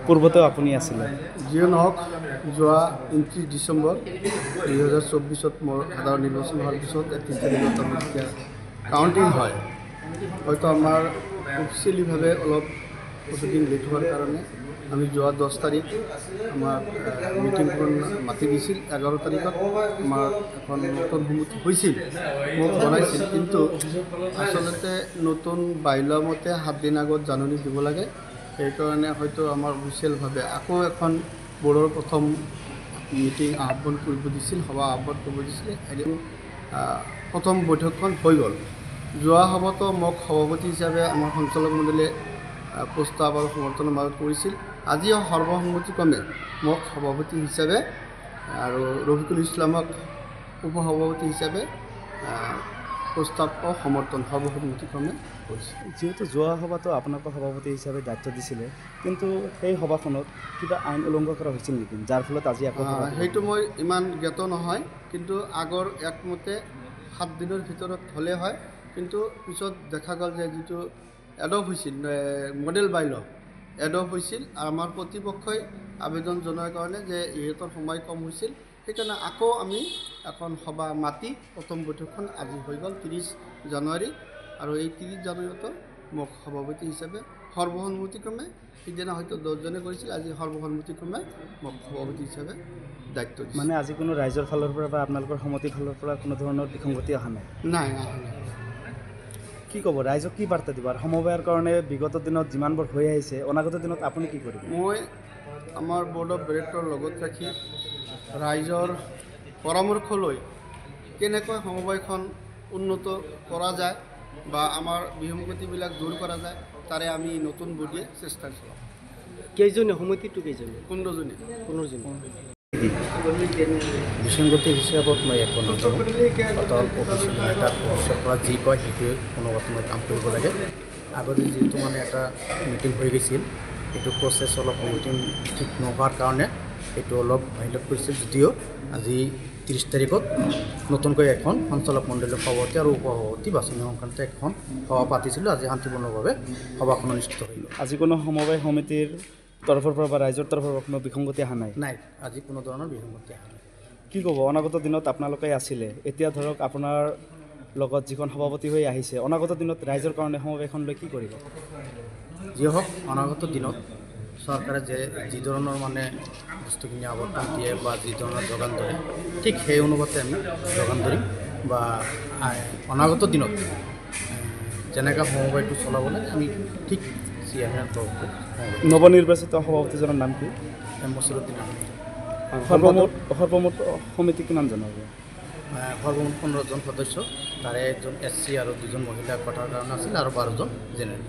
পূৰ্বতেও আপুনি আছিলে। যিয়ে নহওক যোৱা 29 ডিচেম্বৰ 2024 মোৰ সাধাৰণ নিৰ্বাচন হোৱাৰ পিছত 31 তাৰিখত আমি যেতিয়া কাউণ্টিং হয়, হয়তো আমাৰ অফিচিয়েলিভাৱে অলপ প্ৰচিডিং লেট হোৱাৰ কাৰণে আমি যোৱা 10 তাৰিখ আমাৰ মিটিংখন মাতি দিছিল। 11 তাৰিখত আমাৰ এখন নতুন সমিতি হৈছিল, মোক জনাইছিল, কিন্তু আচলতে নতুন বাইল' মতে 7 দিন আগত জাননী দিব লাগে। সেইকাৰণে হয়তো আমাৰ অফিচিয়েলভাৱে আকৌ এখন বৰ্ডৰ প্ৰথম মিটিং আহ্বান কৰিব দিছিল, সভা আহ্বান কৰিব দিছিল। এদিন প্ৰথম বৈঠকখন হৈ গ'ল। যোৱা সভাতো মোক সভাপতি হিচাপে আমাৰ সঞ্চালক মণ্ডলীয়ে প্ৰস্তাৱ আৰু সমৰ্থনৰ মাজত কৰিছিল। আজিও সৰ্বসন্মতিক্ৰমে মোক সভাপতি হিচাপে আৰু ৰফিকুল ইছলামক উপসভাপতি হিচাপে প্ৰস্তাৱ সমৰ্থন সৰ্বসন্মতিক্ৰমে কৰিছিল। যিহেতু যোৱা সভাতো আপোনালোকৰ সভাপতি হিচাপে দায়িত্ব দিছিলে, কিন্তু সেই সভাখনত কিবা আইন উলংঘ কৰা হৈছিল নেকি, যাৰ ফলত আজি আকৌ সেইটো মই ইমান জ্ঞাত নহয়, কিন্তু আগৰ একমতে 7 দিনৰ ভিতৰত হ'লে হয়। কিন্তু পিছত দেখা গ'ল যে যিটো এডপ্ট হৈছিল মডেল বাইল' এডপ্ট হৈছিল, আমাৰ প্ৰতিপক্ষই আবেদন জনোৱাৰ কাৰণে যে ইহঁতৰ সময় কম হৈছিল, সেইকাৰণে আকৌ আমি এখন সভা মাতি প্ৰথম বৈঠকখন আজি হৈ গ'ল 30 জানুৱাৰী। আৰু এই 30 জানুৱাৰীতো মোক সভাপতি হিচাপে সৰ্বসন্মতিক্ৰমে, সিদিনা হয়তো 10জনে কৰিছিল, আজি সৰ্বসন্মতিক্ৰমে মোক সভাপতি হিচাপে দায়িত্ব দিছে। মানে আজি কোনো ৰাইজৰ ফালৰ পৰা বা আপোনালোকৰ সমিতিৰ ফালৰ পৰা কোনো ধৰণৰ বিসংগতি অহা নাই? নাই। কি ক'ব, ৰাইজক কি বাৰ্তা দিব? আৰু সমবায়ৰ কাৰণে বিগত দিনত যিমানবোৰ হৈ আহিছে, অনাগত দিনত আপুনি কি কৰিব? মই আমাৰ বৰ্ড অফ ডাইৰেক্টৰৰ লগত ৰাখি ৰাইজৰ পৰামৰ্শ লৈ কেনেকৈ সমবায়খন উন্নত কৰা যায় বা আমাৰ বিসংগতিবিলাক দূৰ কৰা যায়, তাৰে আমি নতুন বুদ্ধিয়ে চেষ্টা চলাম। কেইজনে সমিতিটো কেইজনে? 15জনে। বিসংগতি হিচাপত মই একো নাজানো। অটল অফিচিয়েল মেটাৰ অফিচৰ পৰা যি কয় সেইটোৱে কোনো মই কাম কৰিব লাগে। আগতে যিহেতু মানে এটা মিটিং হৈ গৈছিল, সেইটো প্ৰচেছ অলপ মিটিং ঠিক নোহোৱাৰ কাৰণে সেইটো অলপ ভাইলেট কৰিছিল। যদিও আজি 30 তাৰিখত নতুনকৈ এখন সঞ্চালক মণ্ডলীৰ সভাপতি আৰু উপসভাপতি বাছনি সংক্ৰান্ত এখন সভা পাতিছিলোঁ। আজি শান্তিপূৰ্ণভাৱে সভাখন অনুষ্ঠিত হৈ গ'ল। আজি কোনো সমবায় সমিতিৰ তৰফৰ পৰা বা ৰাইজৰ তৰফৰ পৰা কোনো বিসংগতি অহা নাই? নাই, আজি কোনো ধৰণৰ বিসংগতি অহা নাই। কি ক'ব, অনাগত দিনত আপোনালোকে আছিলে, এতিয়া ধৰক আপোনাৰ লগত যিখন সভাপতি হৈ আহিছে, অনাগত দিনত ৰাইজৰ কাৰণে সমবায়খন লৈ কি কৰিব? যি হওক, অনাগত দিনত চৰকাৰে যি ধৰণৰ মানে বস্তুখিনি আৱৰ্তন দিয়ে বা যি ধৰণৰ যোগান ধৰে, ঠিক সেই অনুপাতে আমি যোগান ধৰিম বা অনাগত দিনত যেনেকৈ সমবায়টো চলাব লাগে আমি ঠিক চেয়াৰমেনৰ তৰফত। নৱনিৰ্বাচিত সভাপতিজনৰ নাম কি? মছৰুদ্দিন আহমেদ। সৰ্বমুঠ সমিতি কিমান জনাব? সৰ্বমুঠ 15জন সদস্য, তাৰে 1জন SC আৰু 2জন মহিলা কোটাৰ কাৰণে আছিল আৰু 12জন জেনেৰেল।